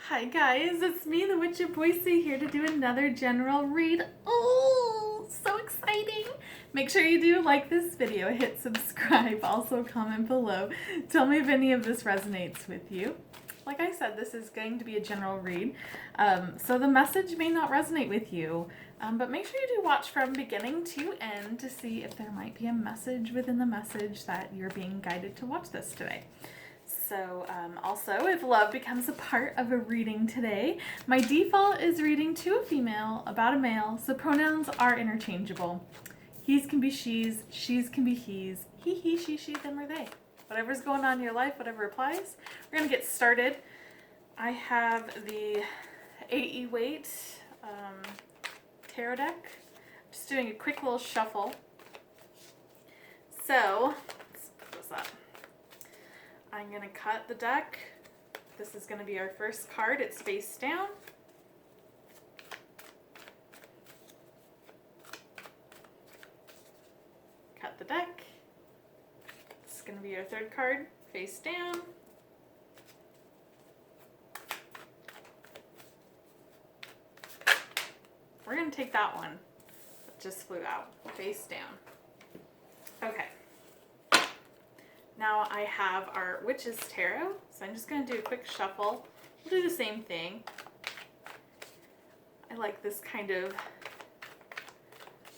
Hi guys, it's me, the Witch of Boise, here to do another general read. Oh, so exciting! Make sure you do like this video, hit subscribe, also comment below. Tell me if any of this resonates with you. Like I said, this is going to be a general read, so the message may not resonate with you, but make sure you do watch from beginning to end to see if there might be a message within the message that you're being guided to watch this today. So also, if love becomes a part of a reading today, my default is reading to a female about a male, so pronouns are interchangeable. He's can be she's can be he's, he, she, them, or they. Whatever's going on in your life, whatever applies. We're going to get started. I have the AE Waite tarot deck. Just doing a quick little shuffle. So, let's put this up. I'm going to cut the deck. This is going to be our first card. It's face down. Cut the deck. This is going to be our third card, face down. We're going to take that one that just flew out, face down. Okay. Now I have our Witch's Tarot, so I'm just going to do a quick shuffle. We'll do the same thing. I like this kind of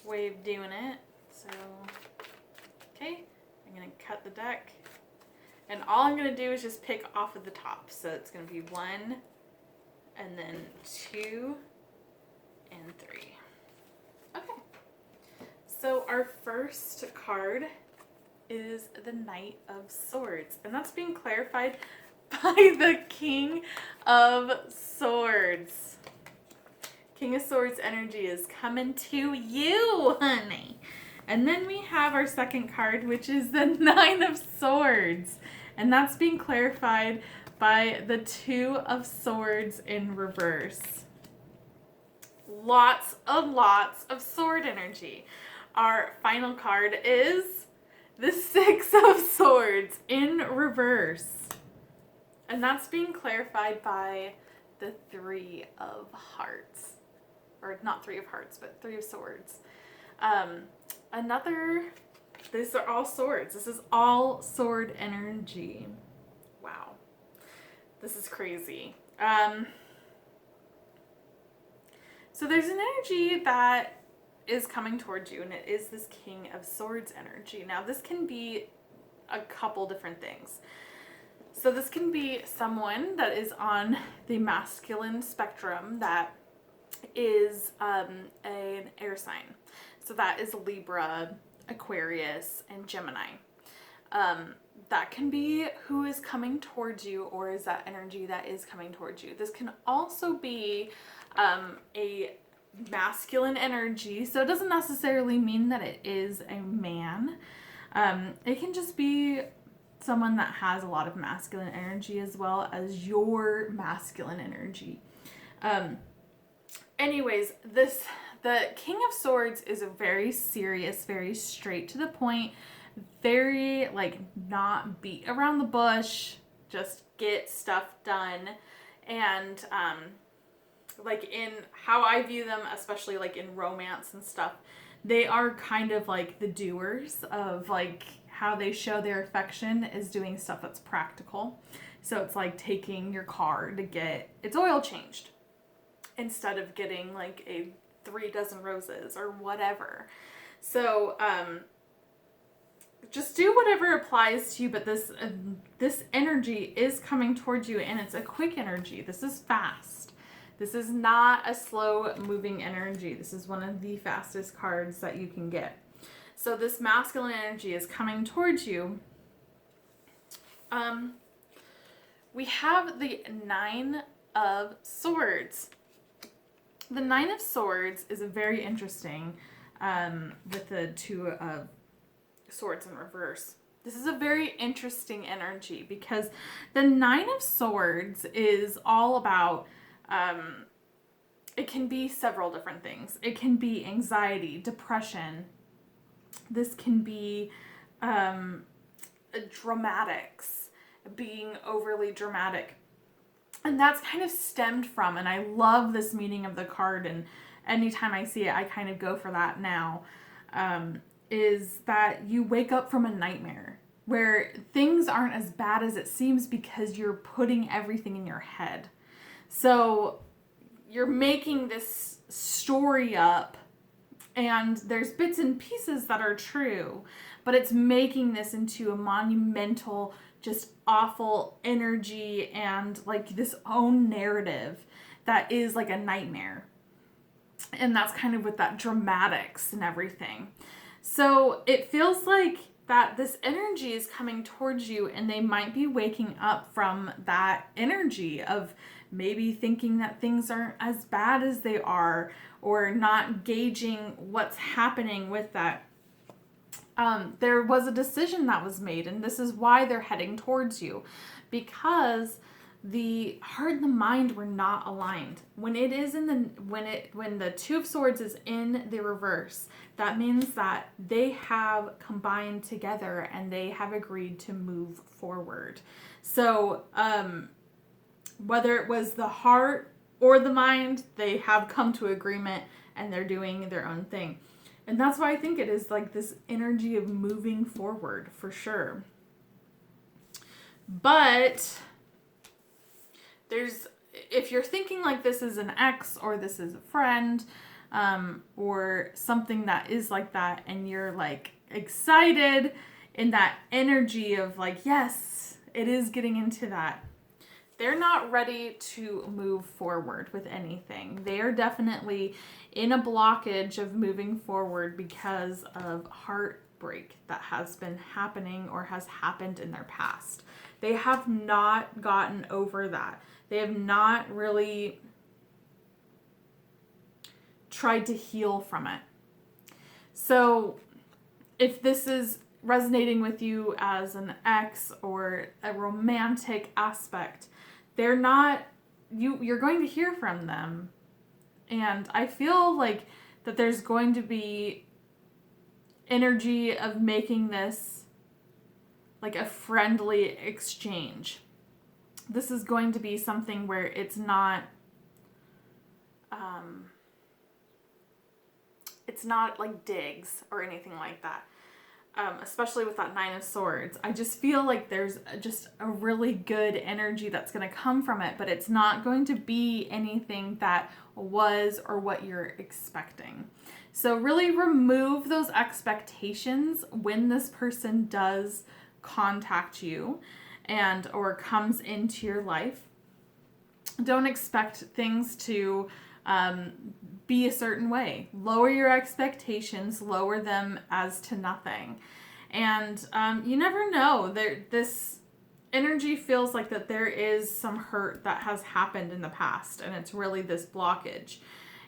way of doing it. So, okay, I'm going to cut the deck. And all I'm going to do is just pick off of the top. So it's going to be 1, and then 2, and 3. Okay, so our first card is the Knight of Swords, and that's being clarified by the King of Swords. King of Swords energy is coming to you, honey. And then we have our second card, which is the Nine of Swords, and that's being clarified by the Two of Swords in reverse. Lots of sword energy. Our final card is the Six of Swords in reverse. And that's being clarified by the Three of Hearts. Or not Three of Hearts, but Three of Swords. These are all swords. This is all sword energy. Wow. This is crazy. So there's an energy that is coming towards you, and it is this King of Swords energy. Now this can be a couple different things. So this can be someone that is on the masculine spectrum that is an air sign. So that is Libra, Aquarius, and Gemini. That can be who is coming towards you, or is that energy that is coming towards you. This can also be a masculine energy, so it doesn't necessarily mean that it is a man. It can just be someone that has a lot of masculine energy as well as your masculine energy. Anyways, the King of Swords is a very serious, very straight to the point, very not beat around the bush, just get stuff done. And in how I view them, especially in romance and stuff, they are kind of the doers of how they show their affection is doing stuff that's practical. So it's taking your car to get its oil changed instead of getting a 3 dozen roses or whatever. So just do whatever applies to you, but this energy is coming towards you, and it's a quick energy. This is fast. This is not a slow moving energy. This is one of the fastest cards that you can get. So this masculine energy is coming towards you. We have the Nine of Swords. The Nine of Swords is a very interesting with the Two of Swords in reverse. This is a very interesting energy because the Nine of Swords is all about it can be several different things. It can be anxiety, depression. This can be dramatics, being overly dramatic. And that's kind of stemmed from, and I love this meaning of the card, and anytime I see it, I kind of go for that now, is that you wake up from a nightmare where things aren't as bad as it seems because you're putting everything in your head. So you're making this story up, and there's bits and pieces that are true, but it's making this into a monumental, just awful energy and like this own narrative that is like a nightmare. And that's kind of with that dramatics and everything. So it feels like that this energy is coming towards you, and they might be waking up from that energy of maybe thinking that things aren't as bad as they are, or not gauging what's happening with that. There was a decision that was made, and this is why they're heading towards you, because the heart and the mind were not aligned. When it is in the when the Two of Swords is in the reverse, that means that they have combined together and they have agreed to move forward. So whether it was the heart or the mind, they have come to agreement and they're doing their own thing. And that's why I think it is like this energy of moving forward for sure. But if you're thinking like this is an ex or this is a friend, or something that is like that, and you're like excited in that energy of like, yes, it is getting into that. They're not ready to move forward with anything. They are definitely in a blockage of moving forward because of heartbreak that has been happening or has happened in their past. They have not gotten over that. They have not really tried to heal from it. So if this is resonating with you as an ex or a romantic aspect, they're not, you're going to hear from them. And I feel like that there's going to be energy of making this like a friendly exchange. This is going to be something where it's not like digs or anything like that. Especially with that Nine of Swords. I just feel like there's just a really good energy that's going to come from it, but it's not going to be anything that was or what you're expecting. So really remove those expectations when this person does contact you and or comes into your life. Don't expect things to be a certain way. Lower your expectations, lower them as to nothing. And you never know. This energy feels like that there is some hurt that has happened in the past, and it's really this blockage.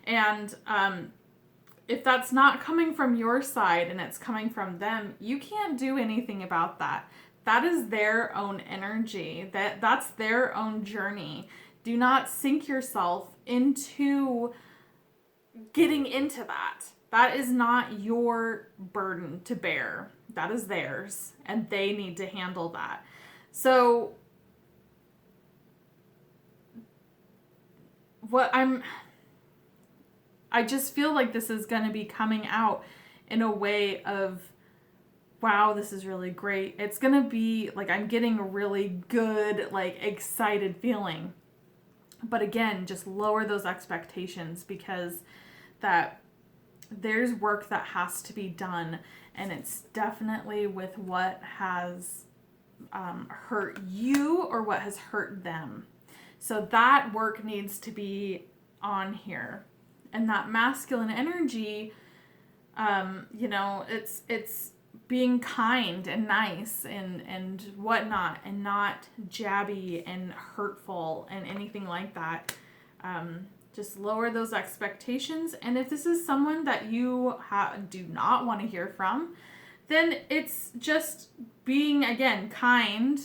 And if that's not coming from your side and it's coming from them, you can't do anything about that. That is their own energy. That's their own journey. Do not sink yourself into getting into that. That is not your burden to bear. That is theirs, and they need to handle that. So I just feel like this is going to be coming out in a way of, wow, this is really great. It's going to be like, I'm getting a really good, like, excited feeling. But again, just lower those expectations, because that there's work that has to be done, and it's definitely with what has hurt you or what has hurt them. So that work needs to be on here. And that masculine energy, it's being kind and nice and whatnot, and not jabby and hurtful and anything like that. Just lower those expectations. And if this is someone that you do not want to hear from, then it's just being, again, kind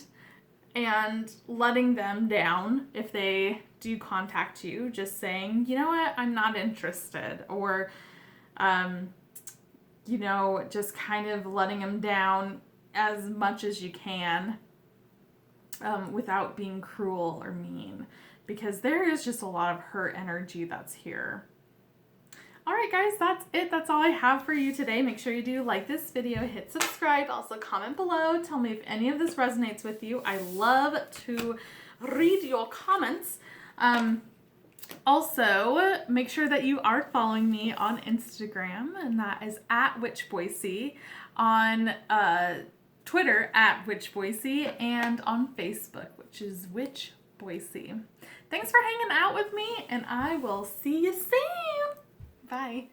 and letting them down if they do contact you. Just saying, you know what, I'm not interested. Or, just kind of letting them down as much as you can, without being cruel or mean. because there is just a lot of hurt energy that's here. All right, guys, that's it. That's all I have for you today. Make sure you do like this video, hit subscribe, also comment below. Tell me if any of this resonates with you. I love to read your comments. Also, make sure that you are following me on Instagram, and that is at witchboise, on Twitter at witchboise, and on Facebook, which is witchboise. Thanks for hanging out with me, and I will see you soon. Bye.